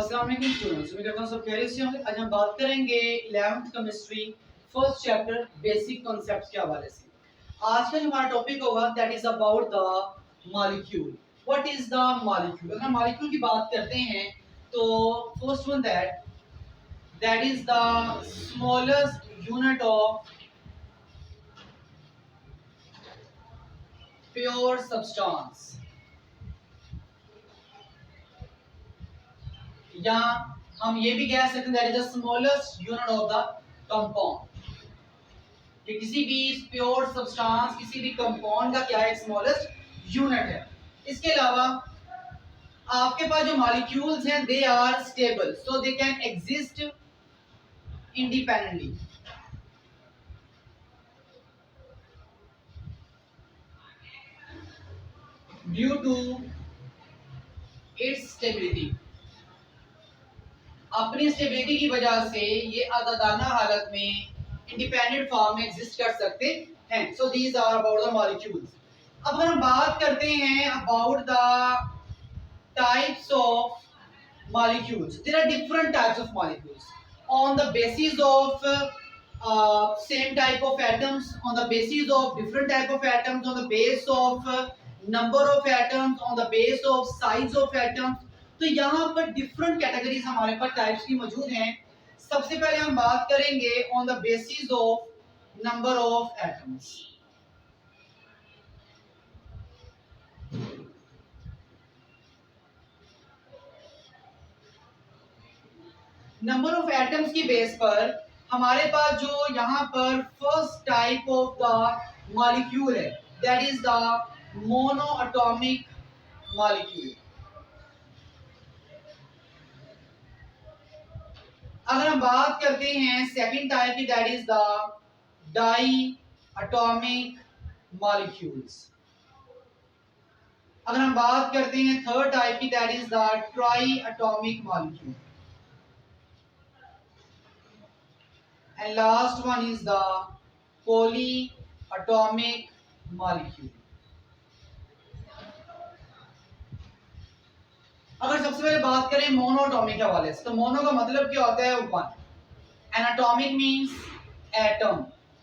अस्सलाम वालेकुम स्टूडेंट्स, उम्मीद करता हूं सब खैरियत से होंगे। आज हम बात करेंगे 11th chemistry first chapter basic concepts के हवाले से। आज का जो हमारा टॉपिक होगा that is about the molecule. What is the molecule? अगर मॉलिक्यूल की बात करते हैं तो first one that is the smallest unit of pure substance, या हम ये भी कह सकते हैं that is the smallest unit of the compound. कि किसी भी प्योर सब्सटेंस, किसी भी कंपाउंड का क्या है, स्मॉलेस्ट यूनिट है। इसके अलावा आपके पास जो मॉलिक्यूल्स हैं they are stable, so they can exist independently. Due to its stability, अपनी स्टेबिलिटी की वजह से ये आजादाना हालत में इंडिपेंडेंट फॉर्म में एग्जिस्ट कर सकते हैं। So these are about the molecules. अब अगर हम बात करते हैं about the types of molecules, there are different types of molecules on the basis of same type of atoms, on the basis of different type of atoms, on the base of number of atoms, on the base of size of atoms। तो यहाँ पर different categories हमारे पास types की मौजूद हैं। सबसे पहले हम बात करेंगे on the basis of number of atoms. Number of atoms की बेस पर हमारे पास जो यहाँ पर first type of the molecule है that is the monoatomic molecule. अगर हम बात करते हैं सेकंड टाइप की that is the diatomic molecules. अगर हम बात करते हैं थर्ड टाइप की that is the triatomic molecule. And last one is the polyatomic molecule। अगर सबसे पहले बात करें मोनोएटॉमिक के हवाले से, तो मोनो का मतलब क्या होता है? One. And atomic means atom,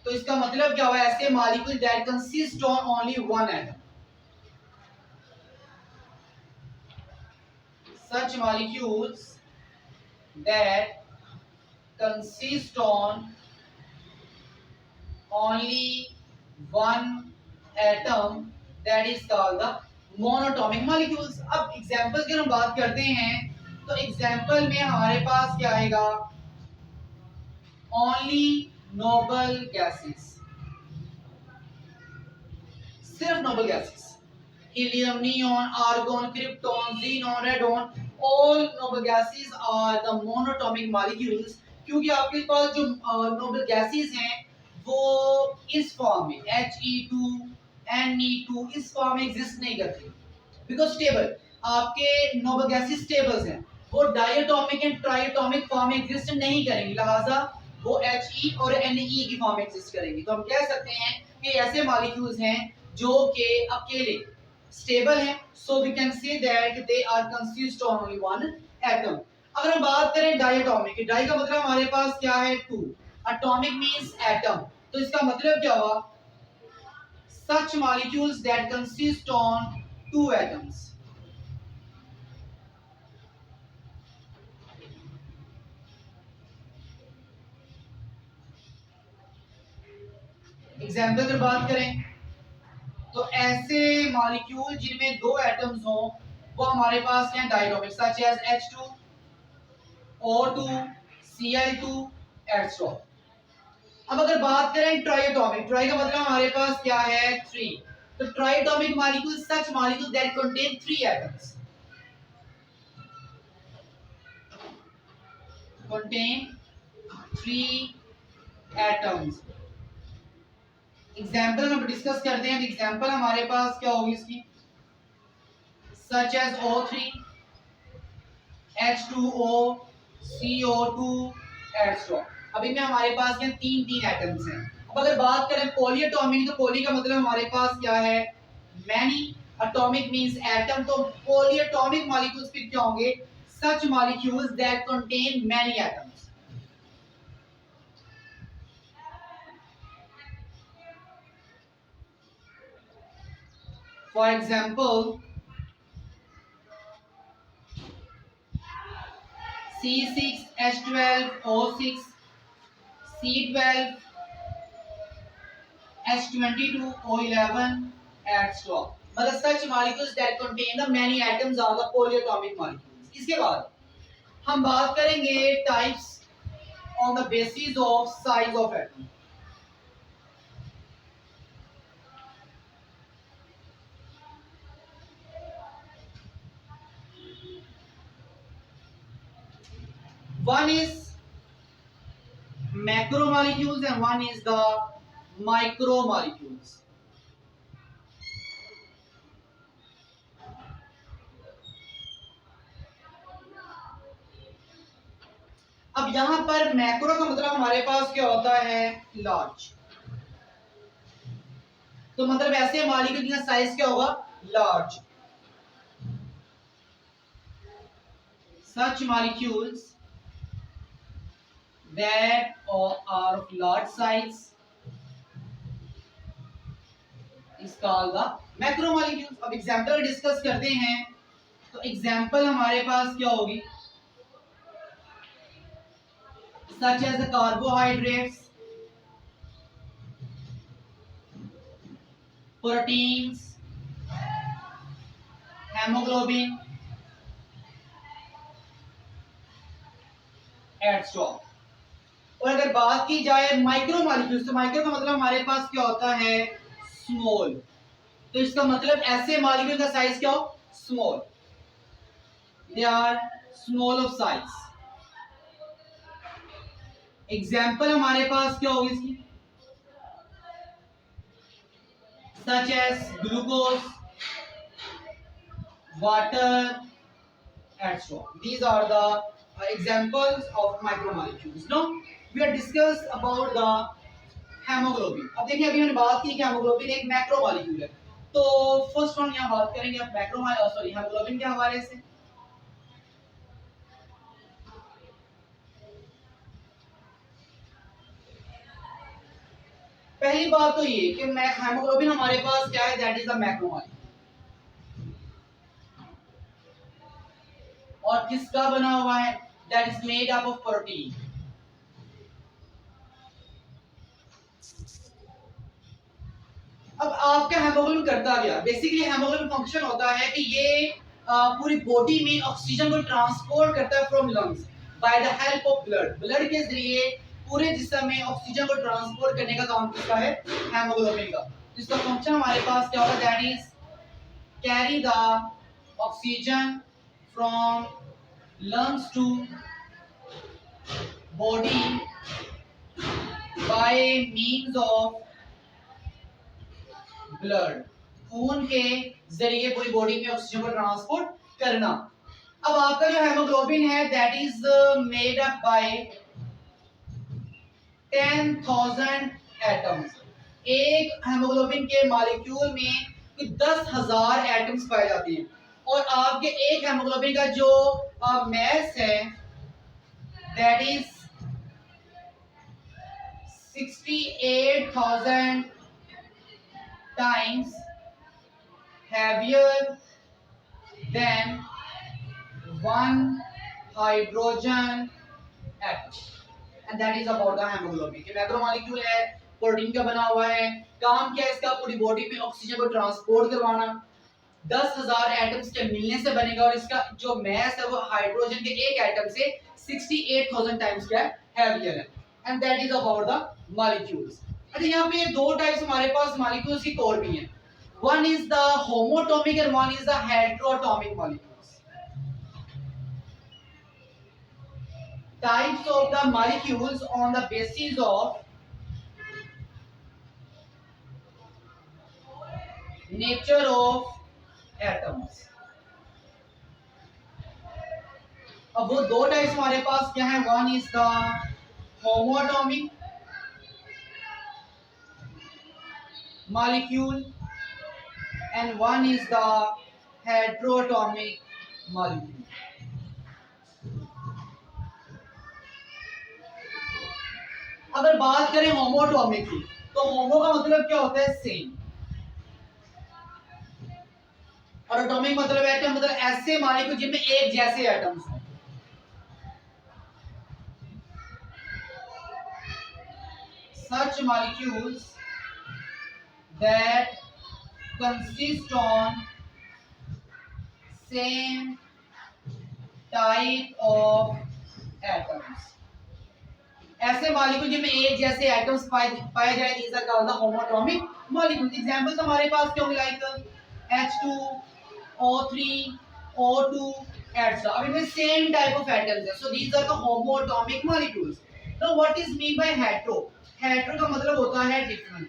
तो इसका मतलब क्या हुआ? ऐसे molecule that consist on only one atom. Such molecules that consist on only one atom that is called the monatomic molecules। अब एग्जांपल्स की हम बात करते हैं तो एग्जांपल में हमारे पास क्या आएगा? ओनली नोबल गैसेस, सिर्फ noble gases, helium, neon, argon, krypton, xenon, radon, all noble gases are the monatomic molecules. क्योंकि आपके पास जो नोबल गैसेस हैं वो इस फॉर्म में He2 Ne2 इस फॉर्म में एग्जिस्ट नहीं करती, बिकॉज स्टेबल आपके नोबल गैसेस स्टेबल्स हैं, वो डायटोमिक एंड ट्राइटोमिक फॉर्म में एग्जिस्ट नहीं करेंगी, लिहाजा वो He और Ne की फॉर्म में एग्जिस्ट करेंगी। तो हम कह सकते हैं कि ऐसे मॉलिक्यूल्स हैं जो कि अकेले स्टेबल हैं, so we can say that they are consist on only one atom. अगर हम बात करें डायटोमिक, डाई का मतलब हमारे पास क्या है? टू। एटॉमिक मींस एटम, तो इसका मतलब क्या हुआ? Such molecules that consist on two atoms. Example की बात करें तो ऐसे मॉलिक्यूल जिनमें दो एटम्स हो वो हमारे पास हैं diatomic, such as H2, O2, Cl2 etcetera. अब अगर बात करें ट्राइटोमिक, ट्राई का मतलब हमारे पास क्या है? थ्री। तो triatomic molecule such molecule that contain three atoms, contain three atoms। Example हम डिस्कस करते हैं। एग्जाम्पल हमारे पास क्या होगी इसकी? Such as O3, H2O, CO2 etcetera. अभी में हमारे पास यहाँ तीन तीन एटम्स हैं। अब अगर बात करें पॉलीएटॉमिक, तो पॉली का मतलब हमारे पास क्या है? मैनी, एटॉमिक मींस एटम, तो पॉलीएटॉमिक मॉलिक्यूल्स फिर क्या होंगे? such molecules that contain many atoms. For example, C6H12O6, C12, H22O11, etc. मतलब such molecules that contain the many atoms are the polyatomic molecules. इसके बाद हम बात करेंगे types on the basis of size of atom. One is macromolecules and one is the micromolecules. अब यहां पर macro का मतलब हमारे पास क्या होता है, लार्ज। तो मतलब ऐसे मॉलिक्यूल का साइज क्या होगा, large. Such molecules that are of large size is called the macromolecules. अब एग्जांपल डिस्कस करते हैं, तो एग्जांपल हमारे पास क्या होगी, such as the carbohydrates, proteins, hemoglobin, etc. और अगर बात की जाए माइक्रोमोलिक्यूल्स, तो माइक्रो का मतलब हमारे पास क्या होता है, स्मॉल। तो इसका मतलब ऐसे मॉलिक्यूल का साइज क्या हो, small. They are small of size. Example हमारे पास क्या होगी इसकी, such as glucose, water, etc. These are the examples of macromolecules. Now we are discuss about the hemoglobin. अब देखिए अभी मैंने बात की कि hemoglobin एक मैक्रो मॉलिक्यूल है, तो फर्स्ट हम यहाँ बात करेंगे अब मैक्रो सॉरी हेमोग्लोबिन के हवाले से। पहली बात तो ये कि हेमोग्लोबिन हमारे पास क्या है, that is the macro molecule. और किसका बना हुआ है, that is made up of protein. अब आपका हेमोग्लोबिन करता क्या, बेसिकली हेमोग्लोबिन फंक्शन होता है कि ये पूरी बॉडी में ऑक्सीजन को ट्रांसपोर्ट करता है from lungs by the help of blood. Blood के जरिए पूरे जिस्म में ऑक्सीजन को ट्रांसपोर्ट करने का काम किसका है, हेमोग्लोबिन का। जिसका फंक्शन हमारे पास क्या होगा, that is carry the oxygen from lungs to body by means of blood. खून के जरिए पूरी बॉडी में ऑक्सीजन को ट्रांसपोर्ट करना। अब आपका जो हेमोग्लोबिन है that is made up by 10,000 atoms. एक हेमोग्लोबिन के मॉलिक्यूल में 10,000 एटम्स पाए जाते हैं। और आपके एक हेमोग्लोबिन का जो मास है that is 68,000 times heavier than one hydrogen atom, and that is about the hemoglobin। कि मैक्रोमोलिक्यूल है, प्रोटीन का बना हुआ है, काम क्या है इसका, पूरी बॉडी में ऑक्सीजन को ट्रांसपोर्ट करवाना। 10,000 एटम्स के मिलने से बनेगा और इसका जो मास है वो हाइड्रोजन के एक एटम से 68,000 टाइम्स क्या है, हैवियर है। And that is about the molecules. अच्छा यहाँ पे दो टाइप्स हमारे पास मॉलिक्यूल्स की और भी हैं। One is the homoatomic and one is the heteroatomic molecules. Types of the molecules on the basis of nature of atoms. अब वो दो टाइप्स हमारे पास क्या है, one is the homoatomic molecule and one is the heteroatomic molecule। अगर बात करें होमोटॉमिक की, तो होमो का मतलब क्या होता है? सेम, और एटॉमिक मतलब एटम, मतलब ऐसे मॉलिक्यूल जिनमें एक जैसे एटम्स हैं। Such molecules that consist on same type of atoms, ऐसे मॉलिक्यूल जिनमें एक जैसे एटम्स पाए जाए, these are called the homatomic molecules. Examples हमारे पास क्या होंगे? Like H2O3 O2 etc. अब इनमें सेम टाइप ऑफ एटम्स है, सो these are the homatomic molecules. Now what is mean by hetero? hetero का मतलब होता है डिफरेंट।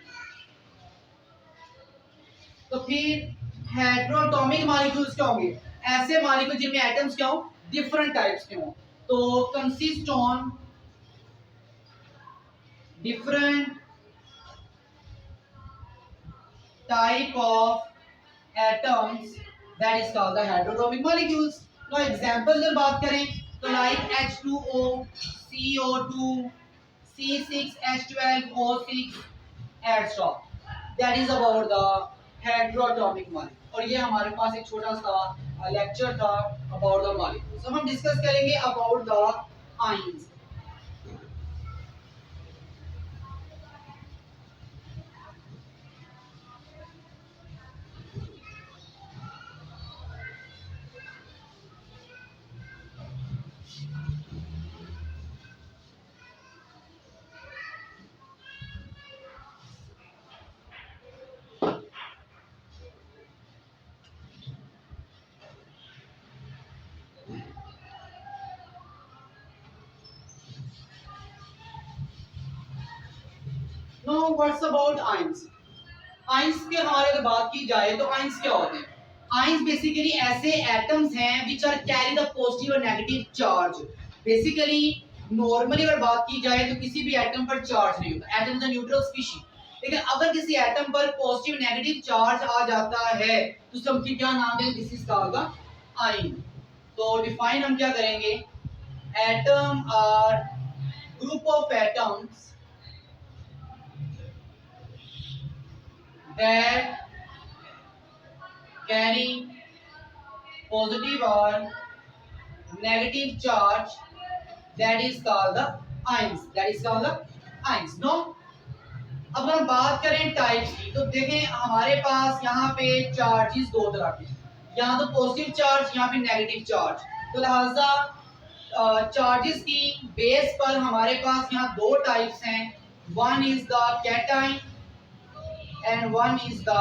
तो फिर हेटेरोटॉमिक मॉलिक्यूल्स क्या होंगे? ऐसे मॉलिक्यूल जिनमें एटम्स क्या हो? डिफरेंट टाइप्स के हो। तो consist on different type of atoms, that is called the heteroatomic molecules. तो एग्जांपल अगर बात करें तो like H2O, CO2, C6H12O6 etc. That is about the heteroatomic molecule. और ये हमारे पास एक छोटा सा लेक्चर था अबाउट द मॉलिक्यूल्स। अब हम डिस्कस करेंगे about the ions. Know what's about ions? Ions के हमारे अगर बात की जाए तो आयंस क्या होते हैं? आयंस बेसिकली ऐसे एटम्स हैं which are carry the positive और नेगेटिव चार्ज। बेसिकली नॉर्मली अगर बात की जाए तो किसी भी एटम पर चार्ज नहीं होता, atom is a neutral species. लेकिन अगर किसी एटम पर पॉजिटिव नेगेटिव चार्ज आ जाता है तो उसको हम क्या नाम देंगे? This is called the ion. तो डिफाइन हम क्या करेंगे? Atom or group of atoms that carry positive or negative charge, that is called the ions, that is called the ions. No, अब हम बात करें टाइप्स की तो देखें हमारे पास यहाँ पे चार्जेस दो तरह के, यहाँ तो पॉजिटिव चार्ज, यहाँ पे नेगेटिव चार्ज। तो लिहाजा चार्जेस की बेस पर हमारे पास यहाँ दो टाइप्स हैं, one is the cation and one is the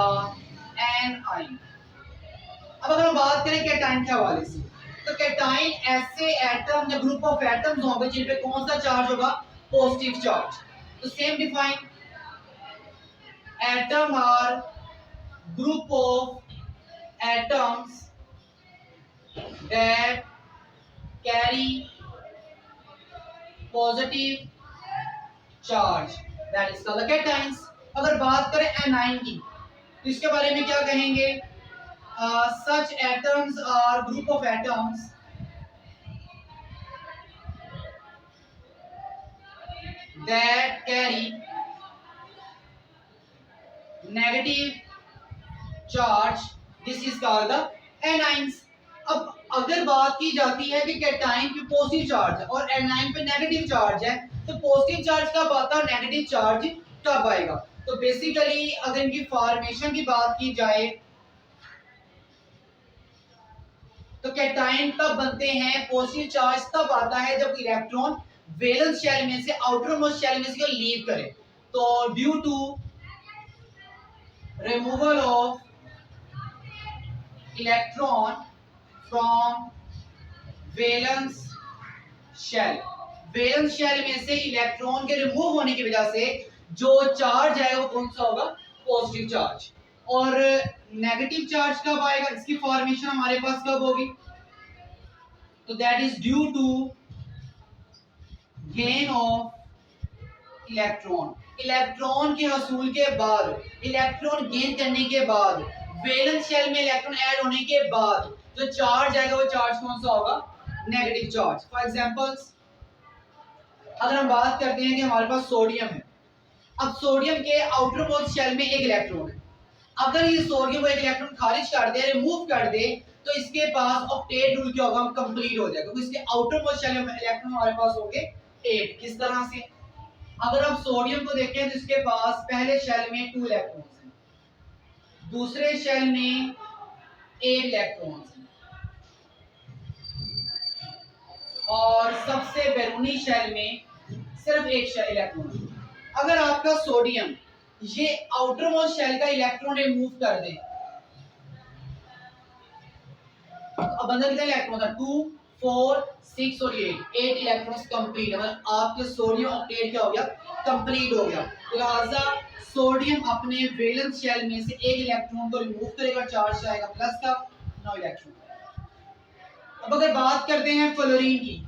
anion. अब अगर हम बात करें कैटाइन के हवाले से तो कैटाइन ऐसे एटम या ग्रुप ऑफ एटम्स होंगे जिन पे कौन सा चार्ज होगा? Positive charge. तो same define, atom or group of atoms that carry positive charge, that is called cations. अगर बात करें एनाइन की तो इसके बारे में क्या कहेंगे? Such atoms or group of atoms that carry negative charge, this is called the anions. अब अगर बात की जाती है कि कैटाइन पे पॉजिटिव चार्ज है और एनाइन पे नेगेटिव चार्ज है, तो पॉजिटिव चार्ज कब आता है, नेगेटिव चार्ज कब आएगा? तो बेसिकली अगर इनकी फॉर्मेशन की बात की जाए तो कैटाइन तब बनते हैं, पॉजिटिव चार्ज तब आता है जब इलेक्ट्रॉन वैलेंस शेल में से आउटर मोस्ट शेल में से लीव करे। तो due to removal of electron from valence shell, valence shell में से इलेक्ट्रॉन के रिमूव होने की वजह से जो चार्ज आएगा वो कौन सा होगा? Positive charge. और नेगेटिव चार्ज कब आएगा? इसकी फॉर्मेशन हमारे पास कब होगी? तो that is due to gain of electron, electron के हसूल के बाद, इलेक्ट्रॉन गेन करने के बाद, वैलेंस शेल में इलेक्ट्रॉन ऐड होने के बाद जो चार्ज आएगा वो चार्ज कौन सा होगा? Negative charge. फॉर एग्जांपल्स अगर हम बात करते हैं कि हमारे पास सोडियम है, अब सोडियम के आउटर मोस्ट शेल में एक इलेक्ट्रॉन है। अगर ये सोडियम को एक इलेक्ट्रॉन खारिज कर दे, रिमूव कर दे, तो इसके पास ऑक्टेट रूल क्या होगा, कंप्लीट हो जाएगा, क्योंकि इसके आउटर मोस्ट शेल में इलेक्ट्रॉन हमारे पास हो गए 8। किस तरह से, अगर आप सोडियम को देखें तो इसके पास पहले शेल में 2 इलेक्ट्रॉन्स हैं, दूसरे शेल में 8 इलेक्ट्रॉन्स हैं, और सबसे बैरूनी शेल में सिर्फ एक इलेक्ट्रॉन। अगर आपका सोडियम ये आउटर मोस्ट शेल का इलेक्ट्रॉन रिमूव कर दे, अब अंदर कितने इलेक्ट्रॉन था, 2 4 6 और 8 इलेक्ट्रॉन्स कंप्लीट है, मतलब आपके सोडियम ऑक्टेट क्या हो गया, कंप्लीट हो गया। तो लिहाजा सोडियम अपने वैलेंस शेल में से एक इलेक्ट्रॉन को रिमूव करेगा, चार्ज आएगा प्लस का 9 इलेक्ट्रॉन। अब अगर बात करते हैं फ्लोरीन की,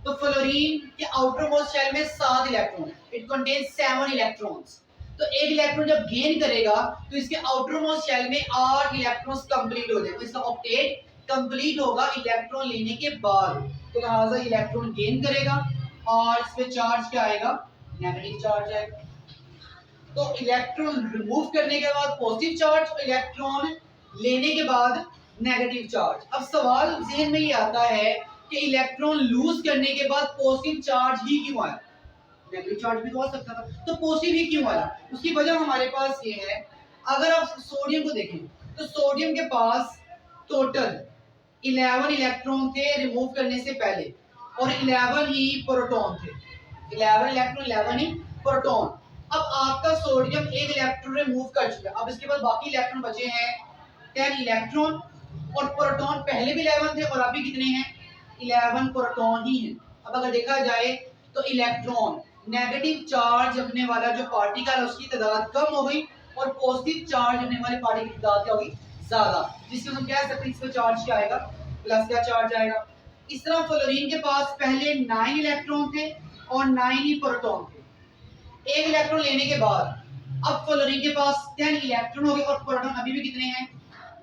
तो फ्लोरीन के आउटर मोस्ट शेल में 7 इलेक्ट्रॉन, इट कंटेन्स 7 इलेक्ट्रॉन्स। तो एक इलेक्ट्रॉन जब गेन करेगा तो इसके आउटर मोस्ट शेल में 8 इलेक्ट्रॉन्स कंप्लीट हो जाएंगे, इसका ऑक्टेट कंप्लीट होगा इलेक्ट्रॉन लेने के बाद। तो लिहाजा इलेक्ट्रॉन गेन करेगा और इस पे चार्ज क्या आएगा, नेगेटिव चार्ज आएगा। तो इलेक्ट्रॉन रिमूव करने के बाद पॉजिटिव चार्ज, इलेक्ट्रॉन लेने के बाद नेगेटिव चार्ज। अब सवाल ज़हन में ये आता है कि इलेक्ट्रॉन लूज करने के बाद पॉजिटिव चार्ज ही क्यों आया, नेगेटिव चार्ज भी तो आ सकता था, तो पॉजिटिव ही क्यों आया। उसकी वजह हमारे पास ये है, अगर आप सोडियम को देखें तो सोडियम के पास टोटल 11 इलेक्ट्रॉन थे रिमूव करने से पहले, और 11 ही प्रोटॉन थे, 11 इलेक्ट्रॉन 11 ही प्रोटॉन। अब आपका सोडियम एक इलेक्ट्रॉन रिमूव कर चुका है, अब इसके बाद बाकी इलेक्ट्रॉन बचे हैं 10 इलेक्ट्रॉन, और प्रोटॉन पहले भी 11 थे और अभी कितने हैं, 11 प्रोटॉन ही हैं। अब अगर देखा जाए तो इलेक्ट्रॉन नेगेटिव चार्ज रखने वाला जो पार्टिकल है उसकी तादाद कम हो गई, और पॉजिटिव चार्ज रखने वाले पार्टिकल की तादाद क्या होगी, ज्यादा, जिससे हम कह सकते हैं इस पे चार्ज क्या आएगा, प्लस का चार्ज आएगा। इस तरह फ्लोरीन के पास पहले 9 इलेक्ट्रॉन थे और 9 ही प्रोटॉन थे। एक इलेक्ट्रॉन लेने के बाद अब फ्लोरीन के पास 10 इलेक्ट्रॉन हो गए और प्रोटॉन अभी भी कितने हैं,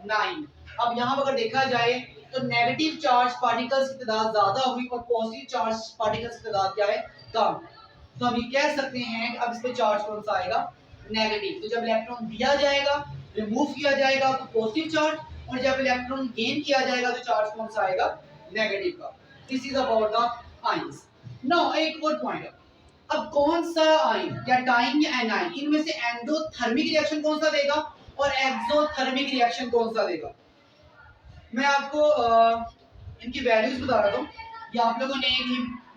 9। अब यहाँ पर अगर देखा जाए तो नेगेटिव चार्ज पार्टिकल्स की तादाद ज्यादा होगी और पॉजिटिव चार्ज पार्टिकल्स की तादाद क्या है, कम। तो हम ये कह सकते हैं कि अब इस पे चार्ज कौन सा आएगा, नेगेटिव। तो जब इलेक्ट्रॉन दिया जाएगा, रिमूव किया जाएगा तो पॉजिटिव चार्ज, और जब इलेक्ट्रॉन गेन किया जाएगा तो चार्ज कौन सा आएगा, नेगेटिव का। This is about the ions. Now एक और पॉइंट, अब कौन सा आयन, कैटायन या एनायन, इनमें से एंडोथर्मिक रिएक्शन कौन सा देगा और एक्सोथर्मिक रिएक्शन कौन सा देगा। मैं आपको इनकी वैल्यूज बता रहा हूँ, ये आप लोगों ने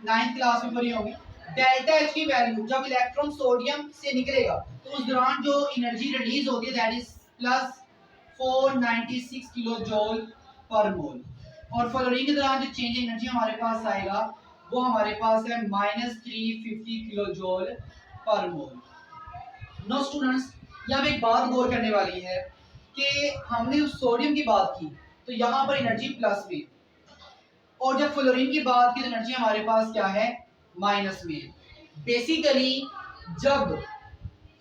9th क्लास में पढ़ी होंगी। डेल्टा एच की वैल्यू, जब इलेक्ट्रॉन सोडियम से निकलेगा तो उस दौरान जो एनर्जी रिलीज होती है that is plus 496 kilo joule per mole, और फ्लोरीन के दौरान जो चेंज एनर्जी हमारे पास आएगा वो हमारे पास है -350 किलो जूल पर मोल। नो स्टूडेंट्स, यहाँ पे एक बात गौर करने वाली है कि हमने उस सोडियम की बात की तो यहाँ पर एनर्जी प्लस में, और जब फ्लोरीन की बात की तो एनर्जी हमारे पास क्या है, माइनस में। बेसिकली जब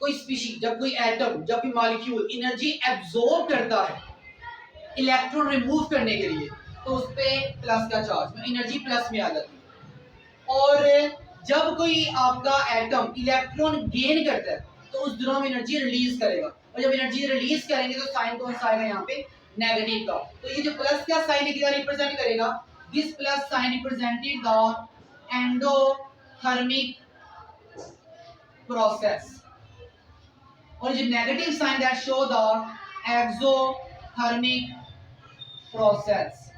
कोई स्पीशीज, जब कोई एटम, जब कोई मॉलिक्यूल एनर्जी एब्जॉर्ब करता है इलेक्ट्रॉन रिमूव करने के लिए तो उस पे प्लस का चार्ज, एनर्जी प्लस में आ जाती है। और जब कोई आपका एटम इलेक्ट्रॉन गेन करता है तो उस दौरान एनर्जी रिलीज करेगा, और जब एनर्जी रिलीज करेंगे तो साइन कौन सा आएगा यहाँ पे, नेगेटिव का। तो ये जो प्लस का साइन है रिप्रेजेंट करेगा, this plus sign represented the endothermic process, और जो negative sign that show the exothermic process.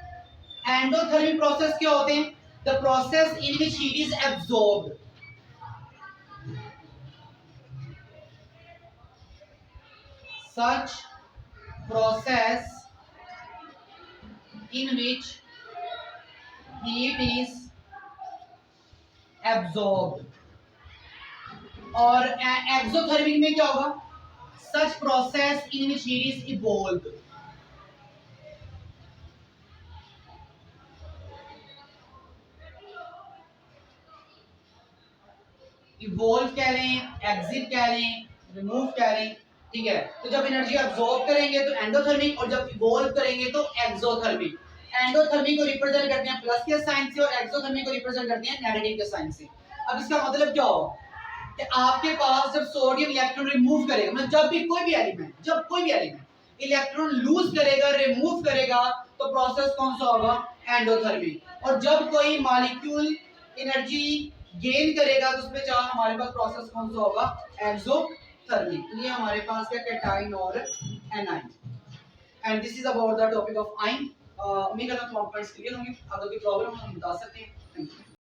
Endothermic process क्या होते हैं, the process in which heat is absorbed. Such process in which heat is absorbed, और exothermic में क्या होगा, such process in which heat is evolved। Evolve कह रहे हैं, एग्जिट कह रहे हैं, रिमूव कह रहे हैं, ठीक है। तो जब एनर्जी अब्सॉर्ब करेंगे तो एंडोथर्मिक, और जब इवोल्व करेंगे तो एक्सोथर्मिक। एंडोथर्मिक को रिप्रेजेंट करते हैं प्लस के साइन से और एक्सोथर्मिक को रिप्रेजेंट करते हैं नेगेटिव के साइन से। अब इसका मतलब क्या होगा कि आपके पास जब सोडियम इलेक्ट्रॉन रिमूव करेगा, मतलब जब भी कोई भी एलिमेंट इलेक्ट्रॉन लूज करेगा, रिमूव करेगा, तो प्रोसेस कौन सा होगा? एंडोथर्मिक। और जब कोई मॉलिक्यूल एनर्जी गेन करेगा तो उसमें चाहे हमारे पास प्रोसेस कौन सा होगा? एक्सोथर्मिक। तो ये हमारे पास क्या कैटाइन और A9. And this is about the topic of ion. उम्मीद करता हूं पॉइंट्स क्लियर होंगे। अगर कोई प्रॉब्लम हो तो बता सकते हैं। Thank you.